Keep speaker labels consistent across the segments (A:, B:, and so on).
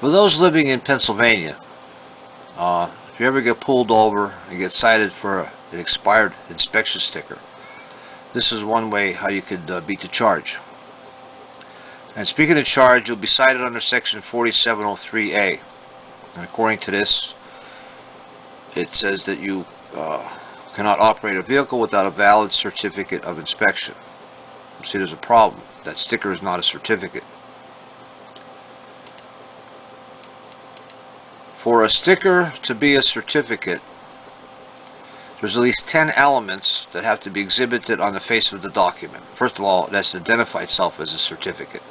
A: For those living in Pennsylvania, if you ever get pulled over and get cited for an expired inspection sticker, this is one way how you could beat the charge. And speaking of charge, you'll be cited under Section 4703A. And according to this, it says that you cannot operate a vehicle without a valid certificate of inspection. See, there's a problem. That sticker is not a certificate. For a sticker to be a certificate, there's at least 10 elements that have to be exhibited on the face of the document. First of all, it has to identify itself as a certificate.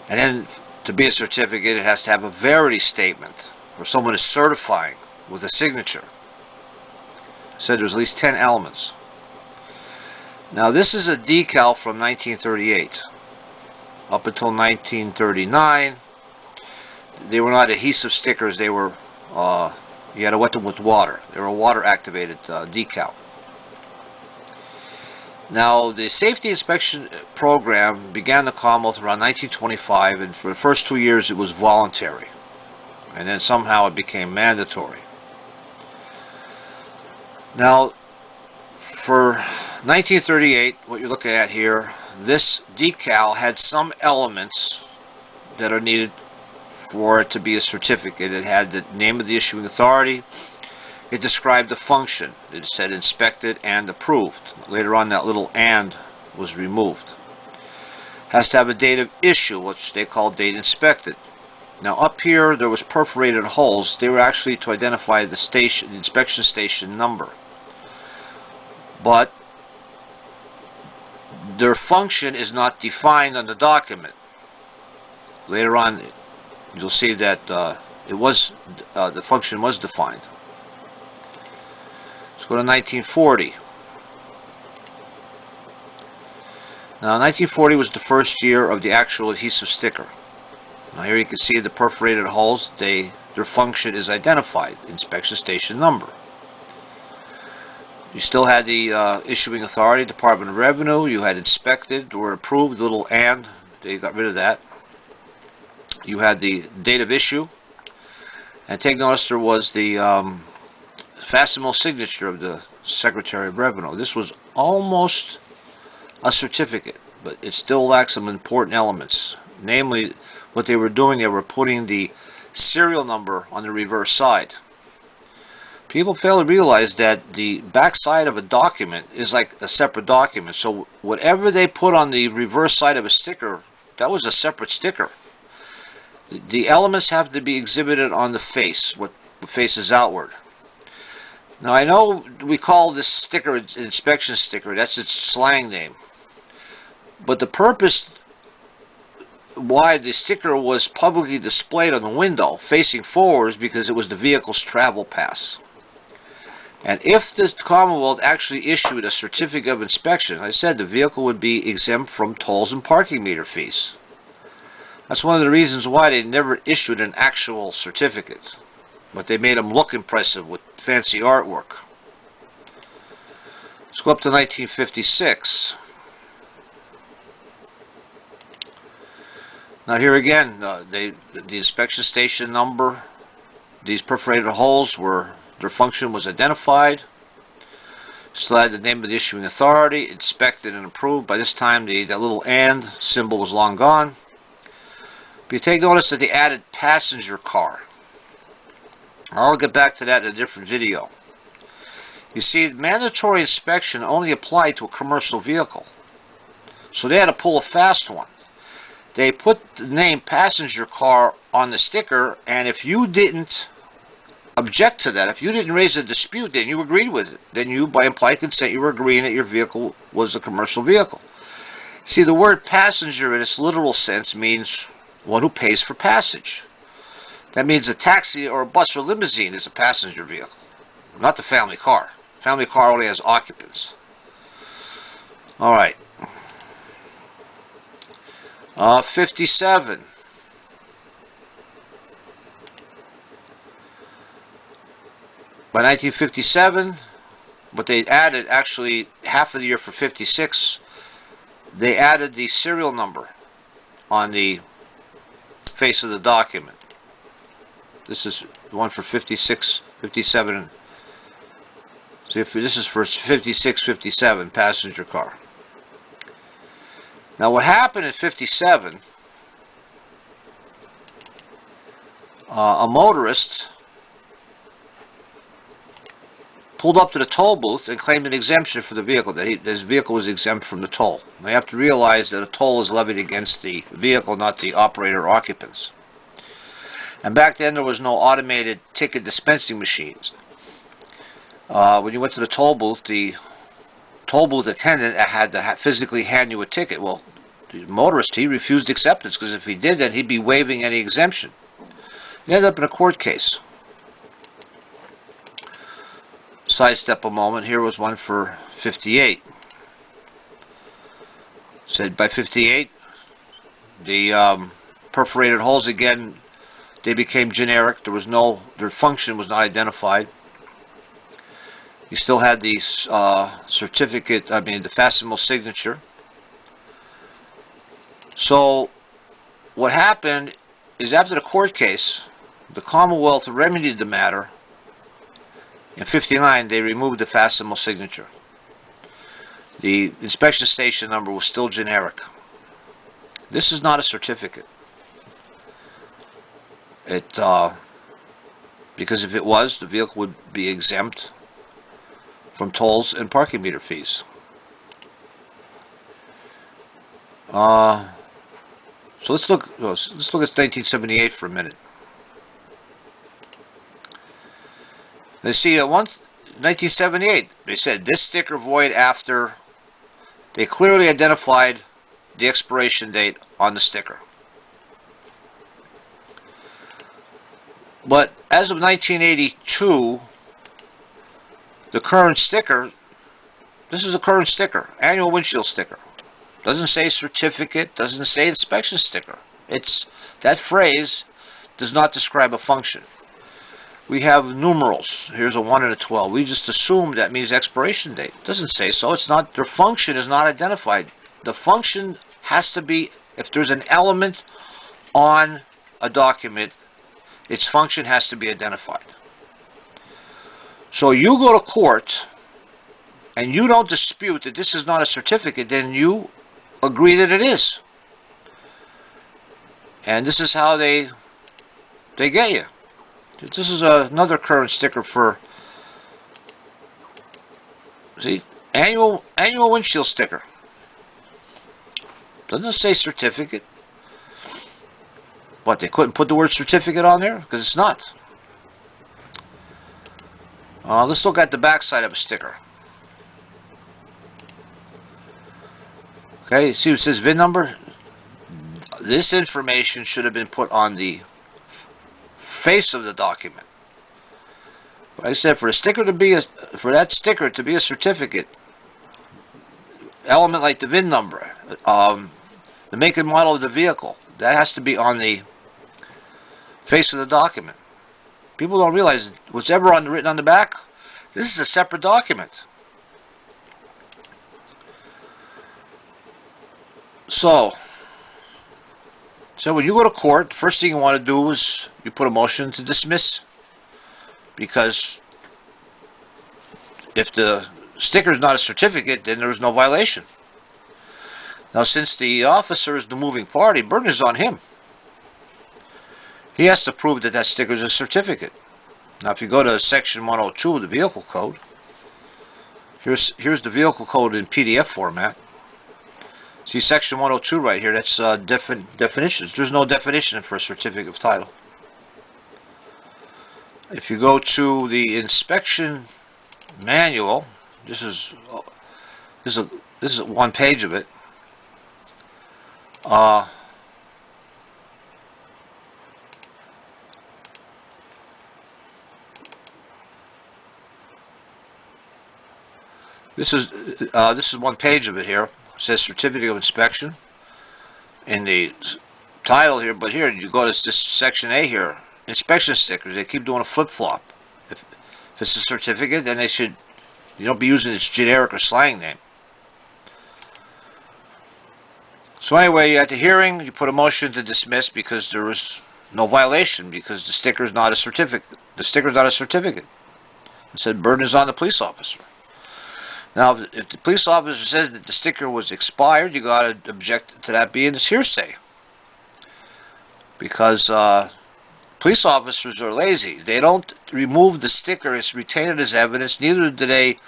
A: And then, to be a certificate, it has to have a verity statement, where someone is certifying with a signature. I said there's at least 10 elements. Now, this is a decal from 1938. Up until 1939, they were not adhesive stickers. They were, you had to wet them with water. They were a water-activated decal. Now, the safety inspection program began in the Commonwealth around 1925, and for the first 2 years it was voluntary. And then somehow it became mandatory. Now, for 1938, what you're looking at here, this decal had some elements that are needed for it to be a certificate. It had the name of the issuing authority. It described the function. It said inspected and approved. Later on, that little "and" was removed. Has to have a date of issue, which they call date inspected. Now, up here, there was perforated holes. They were actually to identify the station, the inspection station number. But their function is not defined on the document. Later on, you'll see that the function was defined. Let's go to 1940. Now, 1940 was the first year of the actual adhesive sticker. Now, here you can see the perforated holes. Their function is identified, inspection station number. You still had the issuing authority, Department of Revenue. You had inspected or approved, little "and." They got rid of that. You had the date of issue. And take notice there was the facsimile signature of the Secretary of Revenue. This was almost a certificate, but it still lacks some important elements. Namely, what they were doing, they were putting the serial number on the reverse side. People fail to realize that the back side of a document is like a separate document. So whatever they put on the reverse side of a sticker, that was a separate sticker. The elements have to be exhibited on the face, what faces outward. Now, I know we call this sticker an inspection sticker. That's its slang name. But the purpose why the sticker was publicly displayed on the window facing forward is because it was the vehicle's travel pass. And if the Commonwealth actually issued a certificate of inspection, like I said, the vehicle would be exempt from tolls and parking meter fees. That's one of the reasons why they never issued an actual certificate. But they made them look impressive with fancy artwork. Let's go up to 1956. Now here again, the inspection station number, these perforated holes were, their function was identified. Still had the name of the issuing authority, inspected and approved. By this time, that little "and" symbol was long gone. But you take notice that they added passenger car. I'll get back to that in a different video. You see, mandatory inspection only applied to a commercial vehicle. So they had to pull a fast one. They put the name passenger car on the sticker, and if you didn't object to that, if you didn't raise a dispute, then you agreed with it. Then you, by implied consent, you were agreeing that your vehicle was a commercial vehicle. See, the word passenger in its literal sense means one who pays for passage. That means a taxi or a bus or limousine is a passenger vehicle, not the family car. Family car only has occupants. All right. 57. By 1957, what they added, actually half of the year for 56, they added the serial number on the face of the document. This is the one for 56, 57. See, if this is for 56, 57 passenger car. Now, what happened in 57? A motorist pulled up to the toll booth and claimed an exemption for the vehicle, that his vehicle was exempt from the toll. Now you have to realize that a toll is levied against the vehicle, not the operator or occupants. And back then there was no automated ticket dispensing machines. When you went to the toll booth attendant had to physically hand you a ticket. Well, the motorist, he refused acceptance, because if he did that, he'd be waiving any exemption. He ended up in a court case. Sidestep a moment. Here was one for 58. Said by 58, the perforated holes again, they became generic. There was no, their function was not identified. You still had the certificate, the facsimile signature. So what happened is, after the court case, the Commonwealth remedied the matter. In 59, they removed the facsimile signature. The inspection station number was still generic. This is not a certificate. Because if it was, the vehicle would be exempt from tolls and parking meter fees. So let's look at 1978 for a minute. They see 1978. They said this sticker void after they clearly identified the expiration date on the sticker. But as of 1982, the current sticker, this is a current sticker, annual windshield sticker. Doesn't say certificate, doesn't say inspection sticker. That phrase does not describe a function. We have numerals. Here's a 1 and a 12. We just assume that means expiration date. It doesn't say so. It's not, their function is not identified. The function has to be, if there's an element on a document, its function has to be identified. So you go to court and you don't dispute that this is not a certificate, then you agree that it is. And this is how they get you. This is another current sticker for, see, annual windshield sticker. Doesn't say certificate. What, they couldn't put the word certificate on there? Because it's not. Let's look at the back side of a sticker. Okay, see what it says VIN number? This information should have been put on the face of the document. But I said, for that sticker to be a certificate, element like the VIN number, the make and model of the vehicle, that has to be on the face of the document. People don't realize what's ever written on the back, this is a separate document. So when you go to court, the first thing you want to do is you put a motion to dismiss, because if the sticker is not a certificate, then there is no violation. Now, since the officer is the moving party, burden is on him. He has to prove that that sticker is a certificate. Now, if you go to section 102 of the vehicle code, here's the vehicle code in PDF format. See section 102 right here, that's definitions. There's no definition for a certificate of title. If you go to the inspection manual, this is one page of it. This is one page of it here. It says certificate of inspection in the title here, but here you go to this section A here, inspection stickers. They keep doing a flip-flop. If it's a certificate, then you don't be using its generic or slang name. So anyway, at the hearing, you put a motion to dismiss because there was no violation because the sticker is not a certificate. The sticker is not a certificate. It said burden is on the police officer. Now, if the police officer says that the sticker was expired, you got to object to that being as hearsay. Because police officers are lazy. They don't remove the sticker, it's retained as evidence. Neither do they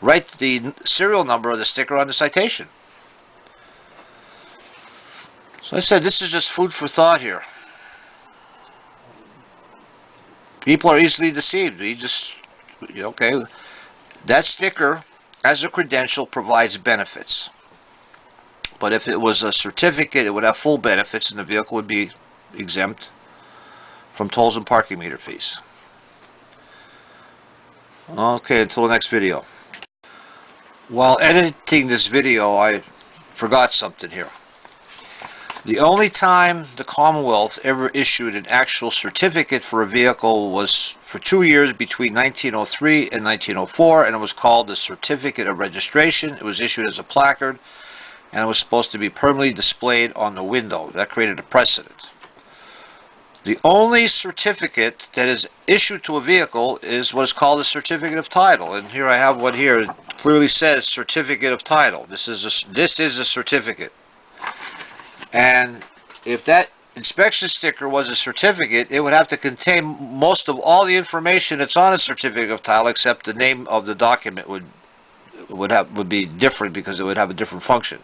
A: write the serial number of the sticker on the citation. So I said, this is just food for thought here. People are easily deceived. We just, okay, that sticker as a credential provides benefits. But if it was a certificate, it would have full benefits and the vehicle would be exempt from tolls and parking meter fees. Okay, until the next video. While editing this video, I forgot something here. The only time the Commonwealth ever issued an actual certificate for a vehicle was for 2 years between 1903 and 1904, and it was called the Certificate of Registration. It was issued as a placard, and it was supposed to be permanently displayed on the window. That created a precedent. The only certificate that is issued to a vehicle is what is called a certificate of title, and here I have one here. It clearly says certificate of title. This is a certificate. And if that inspection sticker was a certificate, it would have to contain most of all the information that's on a certificate of title, except the name of the document would be different because it would have a different function.